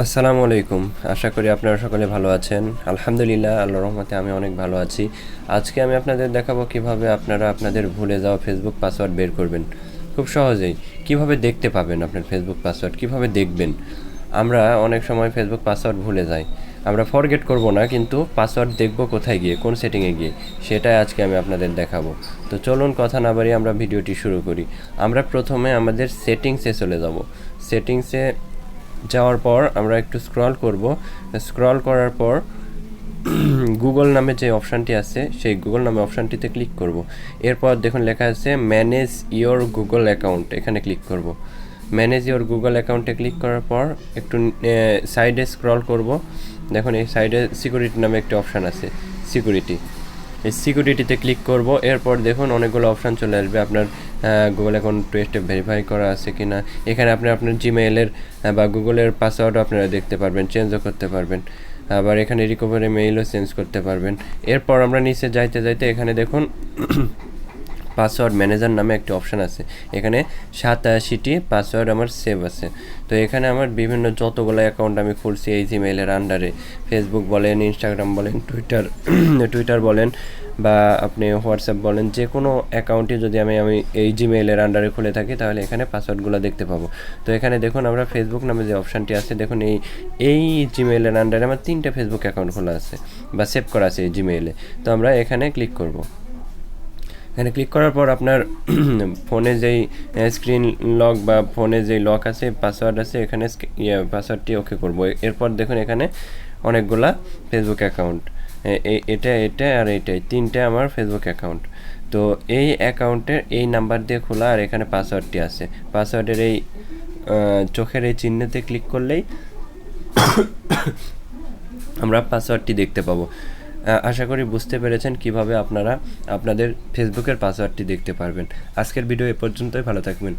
আসসালামু আলাইকুম। আশা করি আপনারা সকলে ভালো আছেন। আলহামদুলিল্লাহ, আল্লাহর রহমতে আমি অনেক ভালো আছি। আজকে আমি আপনাদের দেখাবো কিভাবে আপনারা আপনাদের ভুলে যাওয়া ফেসবুক পাসওয়ার্ড বের করবেন খুব সহজেই। কিভাবে দেখতে পাবেন আপনার ফেসবুক পাসওয়ার্ড, কিভাবে দেখবেন। আমরা অনেক সময় ফেসবুক পাসওয়ার্ড ভুলে যাই। আমরা ফরগেট করব না, কিন্তু পাসওয়ার্ড দেখব কোথায় গিয়ে, কোন সেটিংয়ে গিয়ে, সেটাই আজকে আমি আপনাদের দেখাবো। তো চলুন কথা না বাড়িয়ে আমরা ভিডিওটি শুরু করি। আমরা প্রথমে আমাদের সেটিংসে চলে যাব। সেটিংসে যাওয়ার পর আমরা একটু স্ক্রল করব। স্ক্রল করার পর গুগল নামে যে অপশানটি আছে সেই গুগল নামে অপশানটিতে ক্লিক করব। এরপর দেখুন লেখা আছে ম্যানেজ ইওর গুগল অ্যাকাউন্ট, এখানে ক্লিক করব। ম্যানেজ ইওর গুগল অ্যাকাউন্টে ক্লিক করার পর একটু সাইডে স্ক্রল করব। দেখুন এই সাইডে সিকিউরিটি নামে একটি অপশান আছে, সিকিউরিটি। এই সিকিউরিটিতে ক্লিক করব। এরপর দেখুন অনেকগুলো অপশান চলে আসবে। আপনার গুগল অ্যাকাউন্ট 2 স্টেপ ভেরিফাই করা আছে কি না, এখানে আপনি আপনার জিমেইলের বা গুগলের পাসওয়ার্ডও আপনারা দেখতে পারবেন, চেঞ্জও করতে পারবেন। আবার এখানে রিকভারি মেইলও চেঞ্জ করতে পারবেন। এরপর আমরা নিচে যাইতে যাইতে এখানে দেখুন পাসওয়ার্ড ম্যানেজার নামে একটি অপশান আছে। এখানে 87টি পাসওয়ার্ড আমার সেভ আছে। তো এখানে আমার বিভিন্ন যতগুলো অ্যাকাউন্ট আমি খুলছি এই জিমেইলের আন্ডারে, ফেসবুক বলেন, ইনস্টাগ্রাম বলেন, টুইটার বলেন, বা আপনি হোয়াটসঅ্যাপ বলেন, যে কোনো অ্যাকাউন্টে যদি আমি এই জিমেইলের আন্ডারে খুলে থাকি তাহলে এখানে পাসওয়ার্ডগুলো দেখতে পাবো। তো এখানে দেখুন আমরা ফেসবুক নামে যে অপশানটি আছে, দেখুন এই জিমেইলের আন্ডারে আমার 3টা ফেসবুক অ্যাকাউন্ট খোলা আছে বা সেভ করা আছে এই জিমেইলে। তো আমরা এখানে ক্লিক করব। এখানে ক্লিক করার পর আপনার ফোনে যেই স্ক্রিন লক বা ফোনে যেই লক আছে, পাসওয়ার্ড আছে, এখানে পাসওয়ার্ডটি ওকে করব। এরপর দেখুন এখানে অনেকগুলা ফেসবুক অ্যাকাউন্ট, এটা আর এইটাই 3টে আমার ফেসবুক অ্যাকাউন্ট। তো এই অ্যাকাউন্টের এই নাম্বার দিয়ে খোলা, আর এখানে পাসওয়ার্ডটি আছে। পাসওয়ার্ডের এই চোখের এই চিহ্নতে ক্লিক করলেই আমরা পাসওয়ার্ডটি দেখতে পাবো। আশা করি বুঝতে পেরেছেন কিভাবে আপনারা আপনাদের ফেসবুকের পাসওয়ার্ডটি দেখতে পারবেন। আজকের ভিডিও এ পর্যন্তই, ভালো থাকবেন।